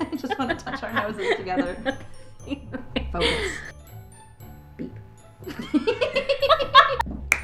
I just want to touch our noses together. Focus. Beep.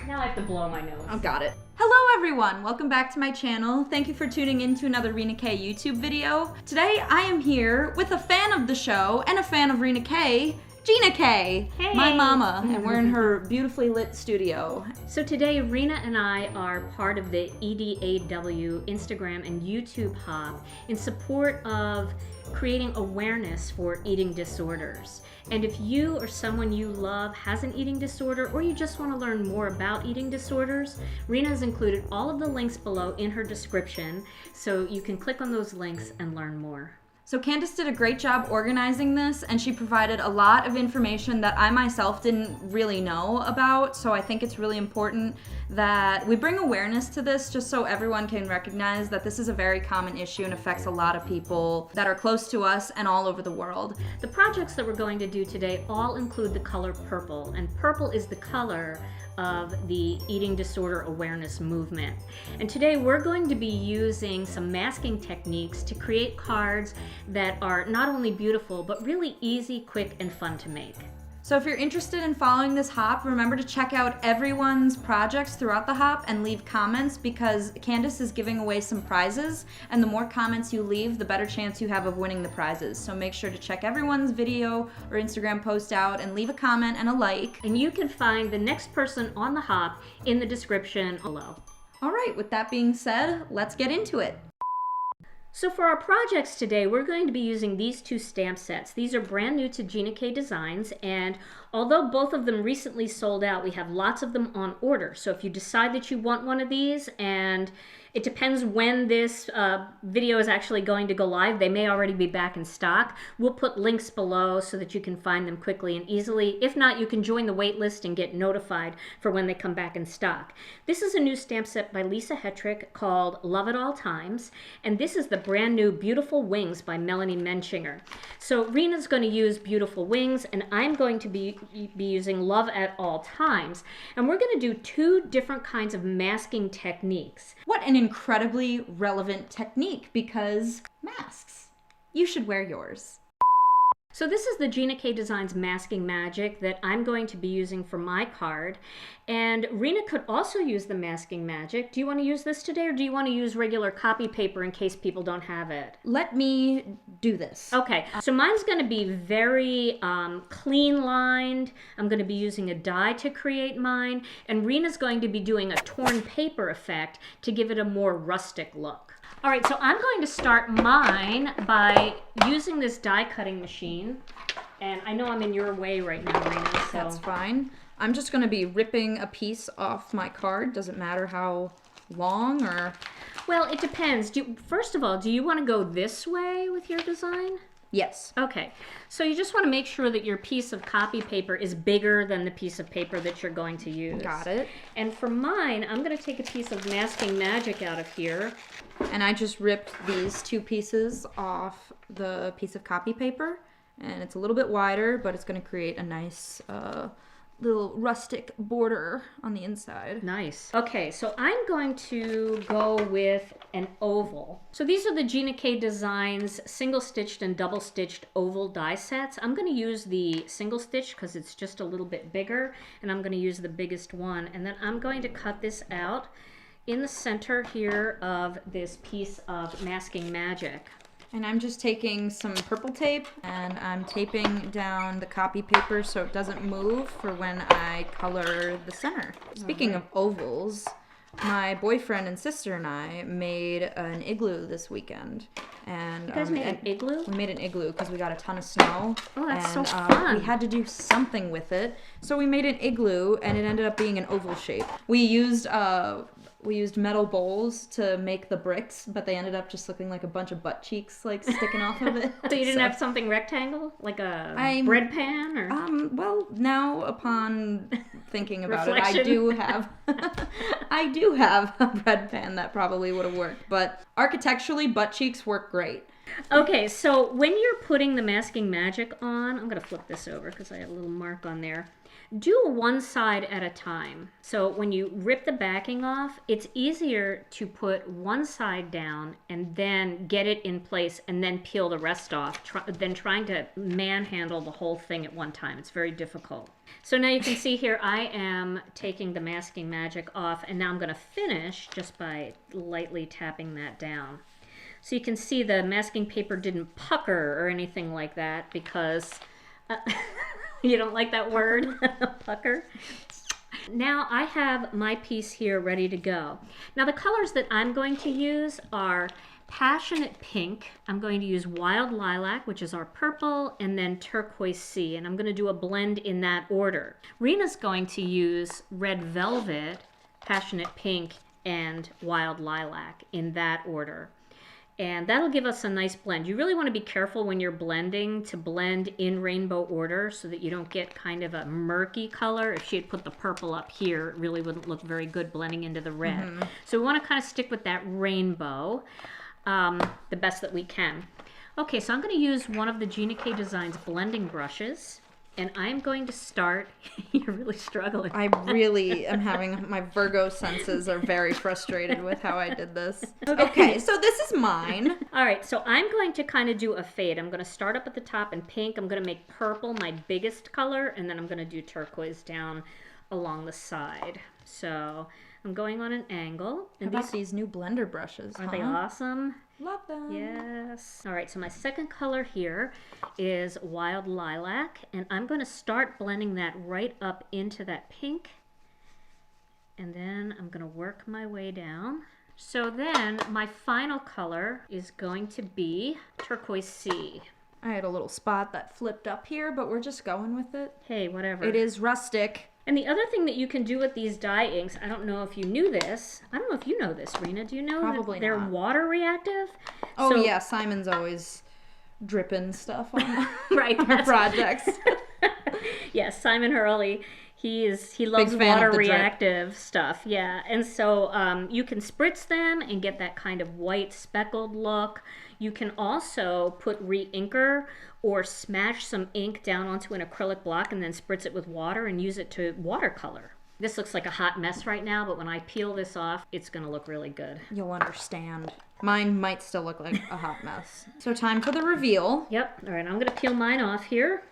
Now I have to blow my nose. Oh, got it. Hello everyone, welcome back to my channel. Thank you for tuning in to another Rena K YouTube video. Today I am here with a fan of the show and a fan of Rena K, Gina K, hey. My mama, and we're in her beautifully lit studio. So today Rena and I are part of the EDAW Instagram and YouTube Hub in support of creating awareness for eating disorders. And if you or someone you love has an eating disorder, or you just want to learn more about eating disorders, Rena has included all of the links below in her description, so you can click on those links and learn more. So Candace did a great job organizing this, and she provided a lot of information that I myself didn't really know about, so I think it's really important that we bring awareness to this just so everyone can recognize that this is a very common issue and affects a lot of people that are close to us and all over the world. The projects that we're going to do today all include the color purple, and purple is the color of the eating disorder awareness movement. And today we're going to be using some masking techniques to create cards that are not only beautiful, but really easy, quick, and fun to make. So if you're interested in following this hop, remember to check out everyone's projects throughout the hop and leave comments, because Candace is giving away some prizes, and the more comments you leave, the better chance you have of winning the prizes. So make sure to check everyone's video or Instagram post out and leave a comment and a like. And you can find the next person on the hop in the description below. All right, with that being said, let's get into it. So for our projects today, we're going to be using these two stamp sets. These are brand new to Gina K Designs, and although both of them recently sold out, we have lots of them on order. So if you decide that you want one of these, and it depends when this video is actually going to go live, they may already be back in stock. We'll put links below so that you can find them quickly and easily. If not, you can join the wait list and get notified for when they come back in stock. This is a new stamp set by Lisa Hetrick called Love at All Times, and this is the brand new Beautiful Wings by Melanie Menschinger. So Rena's going to use Beautiful Wings, and I'm going to be using Love at All Times. And we're going to do two different kinds of masking techniques. What an incredibly relevant technique, because masks. You should wear yours. So this is the Gina K Designs Masking Magic that I'm going to be using for my card. And Rena could also use the Masking Magic. Do you want to use this today, or do you want to use regular copy paper in case people don't have it? Let me do this. Okay, so mine's going to be very clean lined. I'm going to be using a die to create mine. And Rena's going to be doing a torn paper effect to give it a more rustic look. All right, so I'm going to start mine by using this die cutting machine. And I know I'm in your way right now, Rena, so. That's fine. I'm just going to be ripping a piece off my card. Doesn't matter how long or... Well, it depends. First of all, do you want to go this way with your design? Yes. Okay, so you just want to make sure that your piece of copy paper is bigger than the piece of paper that you're going to use. Got it. And for mine, I'm going to take a piece of Masking Magic out of here. And I just ripped these two pieces off the piece of copy paper. And it's a little bit wider, but it's going to create a nice little rustic border on the inside. Nice. Okay, so I'm going to go with an oval. So these are the Gina K Designs single stitched and double stitched oval die sets. I'm going to use the single stitch because it's just a little bit bigger, and I'm going to use the biggest one. And then I'm going to cut this out in the center here of this piece of Masking Magic. And I'm just taking some purple tape and I'm taping down the copy paper so it doesn't move for when I color the center. Speaking of ovals, my boyfriend and sister and I made an igloo this weekend. And you guys made an igloo? We made an igloo because we got a ton of snow. Oh, that's so fun. We had to do something with it. So we made an igloo, and it ended up being an oval shape. We used metal bowls to make the bricks, but they ended up just looking like a bunch of butt cheeks like sticking off of it. So you didn't have something rectangle? Like a bread pan? Or? Well, now upon thinking about it, Reflection. I do have a bread pan that probably would have worked, but architecturally, butt cheeks work great. Okay, so when you're putting the Masking Magic on, I'm going to flip this over because I have a little mark on there. Do one side at a time. So when you rip the backing off, it's easier to put one side down and then get it in place and then peel the rest off than trying to manhandle the whole thing at one time. It's very difficult. So now you can see here I am taking the masking magic off, and now I'm going to finish just by lightly tapping that down. So you can see the masking paper didn't pucker or anything like that because... you don't like that word, pucker? Now I have my piece here ready to go. Now the colors that I'm going to use are Passionate Pink. I'm going to use Wild Lilac, which is our purple, and then Turquoise Sea, and I'm going to do a blend in that order. Rena's going to use Red Velvet, Passionate Pink, and Wild Lilac in that order. And that'll give us a nice blend. You really want to be careful when you're blending to blend in rainbow order so that you don't get kind of a murky color. If she had put the purple up here, it really wouldn't look very good blending into the red. Mm-hmm. So we want to kind of stick with that rainbow the best that we can. Okay, so I'm going to use one of the Gina K Designs blending brushes. And I'm going to start, you're really struggling. I really am having, my Virgo senses are very frustrated with how I did this. Okay, so this is mine. All right, so I'm going to kind of do a fade. I'm going to start up at the top in pink. I'm going to make purple my biggest color, and then I'm going to do turquoise down along the side. So I'm going on an angle. And these new blender brushes, aren't they awesome? Love them. Yes. All right, so my second color here is Wild Lilac, and I'm going to start blending that right up into that pink, and then I'm going to work my way down. So then my final color is going to be Turquoise Sea. I had a little spot that flipped up here, but we're just going with it. Hey, whatever. It is rustic. And the other thing that you can do with these dye inks, I don't know if you knew this. I don't know if you know this, Rena. Do you know Probably that they're water reactive? Oh, yeah. Simon's always dripping stuff on right, our projects. Yes, Simon Hurley. He loves water reactive stuff. Yeah. And so you can spritz them and get that kind of white speckled look. You can also put re-inker or smash some ink down onto an acrylic block and then spritz it with water and use it to watercolor. This looks like a hot mess right now, but when I peel this off, it's going to look really good. You'll understand. Mine might still look like a hot mess. So time for the reveal. Yep. All right, I'm going to peel mine off here.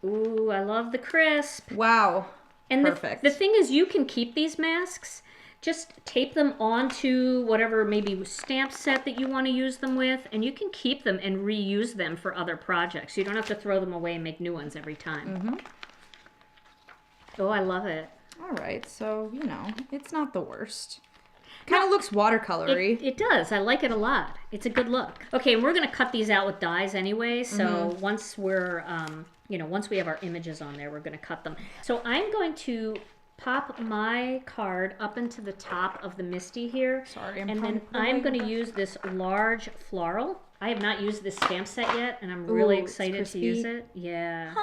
Ooh, I love the crisp. Wow. And perfect. The thing is, you can keep these masks. Just tape them onto whatever maybe stamp set that you want to use them with, and you can keep them and reuse them for other projects. You don't have to throw them away and make new ones every time. Mm-hmm. Oh, I love it. All right, so, you know, it's not the worst. Kind of looks watercolory. It does. I like it a lot. It's a good look. Okay, and we're going to cut these out with dyes anyway, so once we're, once we have our images on there, we're going to cut them. So I'm going to pop my card up into the top of the Misty here. Sorry, and then I'm going to use this large floral. I have not used this stamp set yet, and I'm really excited to use it. Yeah.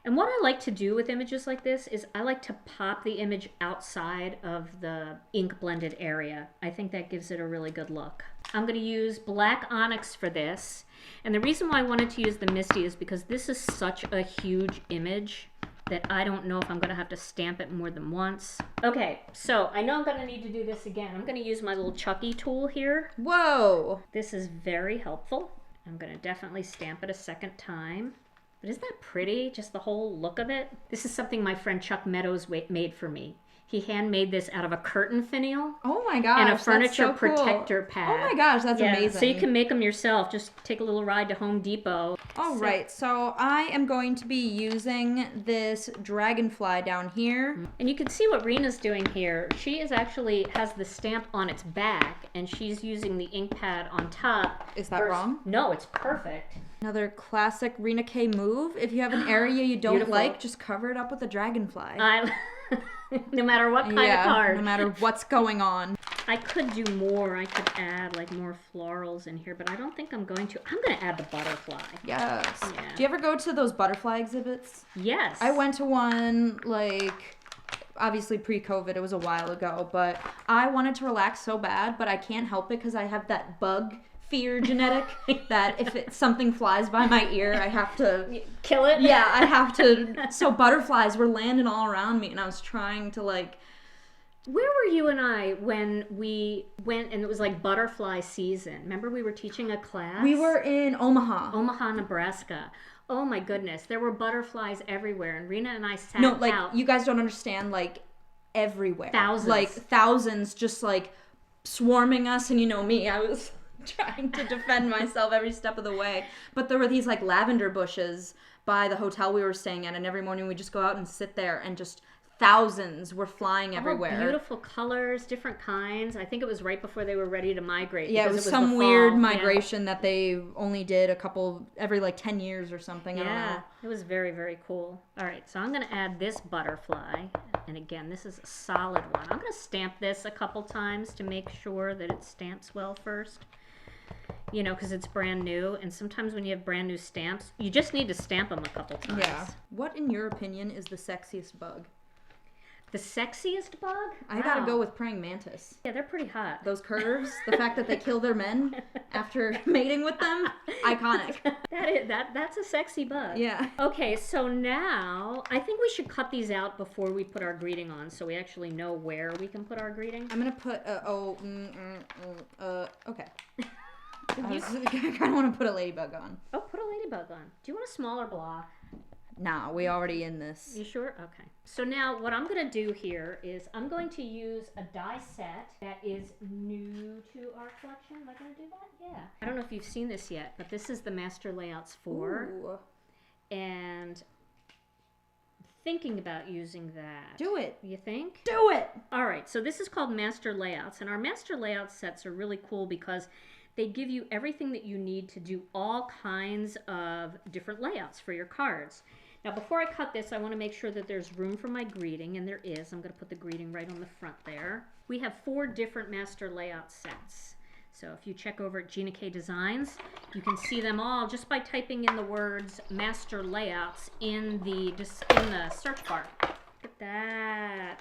And what I like to do with images like this is I like to pop the image outside of the ink blended area. I think that gives it a really good look. I'm going to use black onyx for this. And the reason why I wanted to use the Misty is because this is such a huge image that I don't know if I'm going to have to stamp it more than once. Okay, so I know I'm going to need to do this again. I'm going to use my little Chucky tool here. Whoa! This is very helpful. I'm going to definitely stamp it a second time. But isn't that pretty? Just the whole look of it. This is something my friend Chuck Meadows made for me. He handmade this out of a curtain finial. Oh my gosh, and a furniture that's so cool. protector pad. Oh my gosh, that's amazing. So you can make them yourself. Just take a little ride to Home Depot. All right, so I am going to be using this dragonfly down here. And you can see what Rena's doing here. She is actually has the stamp on its back, and she's using the ink pad on top. Is that wrong? No, it's perfect. Another classic Rena K move. If you have an area you don't like, just cover it up with a dragonfly. No matter what kind of card. No matter what's going on. I could do more. I could add like more florals in here, but I don't think I'm going to. I'm going to add the butterfly. Yes. Yeah. Do you ever go to those butterfly exhibits? Yes. I went to one obviously pre-COVID, it was a while ago, but I wanted to relax so bad, but I can't help it because I have that bug fear genetic that if something flies by my ear, I have to kill it. Yeah, I have to. So butterflies were landing all around me, and I was trying to like. Where were you and I when we went and it was like butterfly season? Remember we were teaching a class? We were in Omaha, Nebraska. Oh my goodness, there were butterflies everywhere, and Rena and I sat No, like out. you guys don't understand, like everywhere. Thousands. Like thousands just like swarming us, and you know me, I was trying to defend myself every step of the way. But there were these like lavender bushes by the hotel we were staying at, and every morning we just go out and sit there and just thousands were flying everywhere. Beautiful colors, different kinds. I think it was right before they were ready to migrate. Yeah, it was some weird migration that they only did a couple every like 10 years or something. I don't know. It was very, very cool. All right, so I'm going to add this butterfly. And again, this is a solid one. I'm going to stamp this a couple times to make sure that it stamps well first. You know, because it's brand new. And sometimes when you have brand new stamps, you just need to stamp them a couple times. Yeah. What, in your opinion, is the sexiest bug? The sexiest bug? I gotta go with praying mantis. Yeah, they're pretty hot. Those curves, the fact that they kill their men after mating with them, iconic. That's a sexy bug. Yeah. Okay, so now I think we should cut these out before we put our greeting on, so we actually know where we can put our greeting. I'm gonna put okay. I kind of want to put a ladybug on. Oh, put a ladybug on. Do you want a smaller block? Nah, we already in this. You sure? Okay. So now what I'm going to do here is I'm going to use a die set that is new to our collection. Am I going to do that? Yeah. I don't know if you've seen this yet, but this is the Master Layouts 4. Ooh. And thinking about using that. Do it. You think? Do it. All right. So this is called Master Layouts. And our Master Layout sets are really cool because they give you everything that you need to do all kinds of different layouts for your cards. Now, before I cut this, I want to make sure that there's room for my greeting, and there is. I'm going to put the greeting right on the front there. We have 4 different master layout sets. So if you check over at Gina K Designs, you can see them all just by typing in the words master layouts in the search bar. Look at that.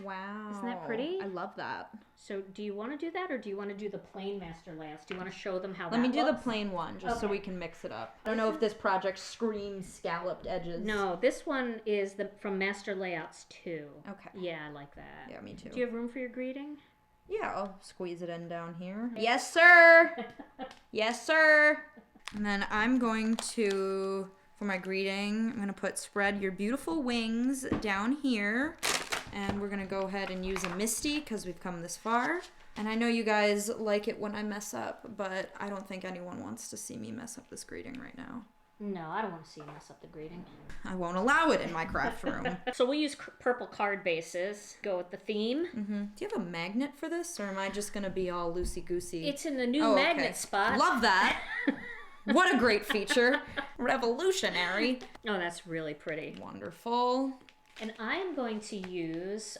Wow. Isn't that pretty? I love that. So do you want to do that, or do you want to do the plain master layouts? Do you want to show them how Let me do looks? the plain one, just so we can mix it up. I don't know if this project screams scalloped edges. No, this one is from Master Layouts 2. Okay. Yeah, I like that. Yeah, me too. Do you have room for your greeting? Yeah, I'll squeeze it in down here. Yes, sir! Yes, sir! And then I'm going to, for my greeting, I'm going to put spread your beautiful wings down here. And we're going to go ahead and use a Misty because we've come this far. And I know you guys like it when I mess up, but I don't think anyone wants to see me mess up this greeting right now. No, I don't want to see you mess up the greeting. I won't allow it in my craft room. So we'll use purple card bases. Go with the theme. Mm-hmm. Do you have a magnet for this, or am I just going to be all loosey-goosey? It's in the new magnet spot. Love that. What a great feature. Revolutionary. Oh, that's really pretty. Wonderful. And I am going to use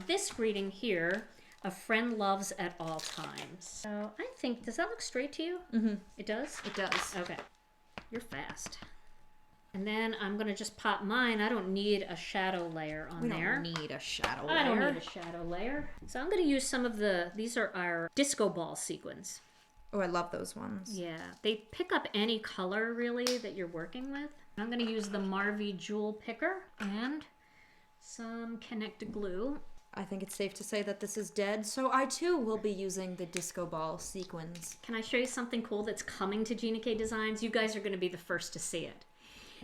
this greeting here, a friend loves at all times. So I think, does that look straight to you? Mm-hmm. It does? It does. Okay. You're fast. And then I'm going to just pop mine. I don't need a shadow layer on there. We don't need a shadow layer. I don't need a shadow layer. So I'm going to use some of these are our disco ball sequins. Oh, I love those ones. Yeah. They pick up any color, really, that you're working with. I'm going to use the Marvy Jewel Picker and some Connect glue. I think it's safe to say that this is dead, so I too will be using the disco ball sequins. Can I show you something cool that's coming to Gina K Designs? You guys are going to be the first to see it.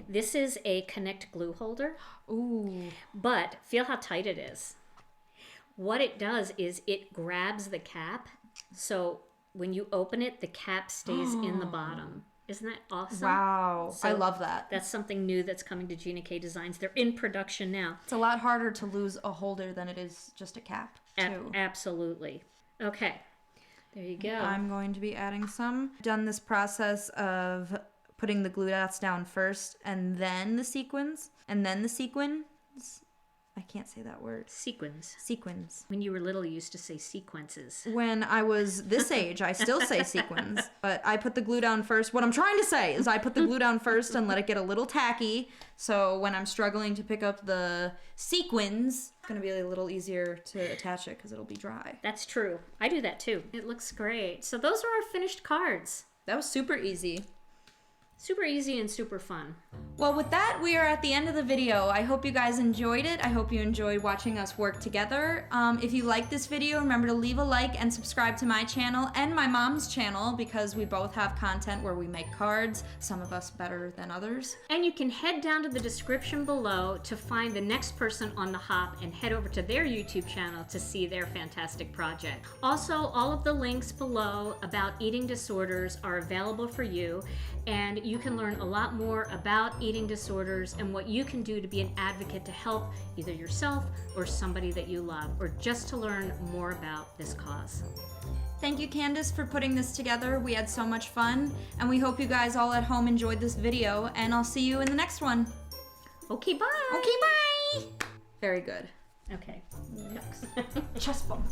This is a Connect glue holder. Ooh. But feel how tight it is. What it does is it grabs the cap, so when you open it, the cap stays in the bottom. Isn't that awesome? Wow. So I love that. That's something new that's coming to Gina K Designs. They're in production now. It's a lot harder to lose a holder than it is just a cap, too. Absolutely. Okay. There you go. I'm going to be adding some. Done this process of putting the glue dots down first and then the sequins and then the sequins. I I can't say that word. Sequins. Sequins. When you were little, you used to say sequences. When I was this age, I still say sequins, but I put the glue down first. What I'm trying to say is I put the glue down first and let it get a little tacky, so when I'm struggling to pick up the sequins, it's gonna be a little easier to attach it because it'll be dry. That's true. I do that too. It looks great. So those are our finished cards. That was super easy. Super easy and super fun. Well, with that, we are at the end of the video. I hope you guys enjoyed it. I hope you enjoyed watching us work together. If you like this video, remember to leave a like and subscribe to my channel and my mom's channel because we both have content where we make cards, some of us better than others. And you can head down to the description below to find the next person on the hop and head over to their YouTube channel to see their fantastic project. Also, all of the links below about eating disorders are available for you, and you can learn a lot more about eating disorders and what you can do to be an advocate to help either yourself or somebody that you love, or just to learn more about this cause. Thank you, Candace, for putting this together. We had so much fun, and we hope you guys all at home enjoyed this video, and I'll see you in the next one. Okay, bye. Okay, bye. Very good. Okay. Chest bump.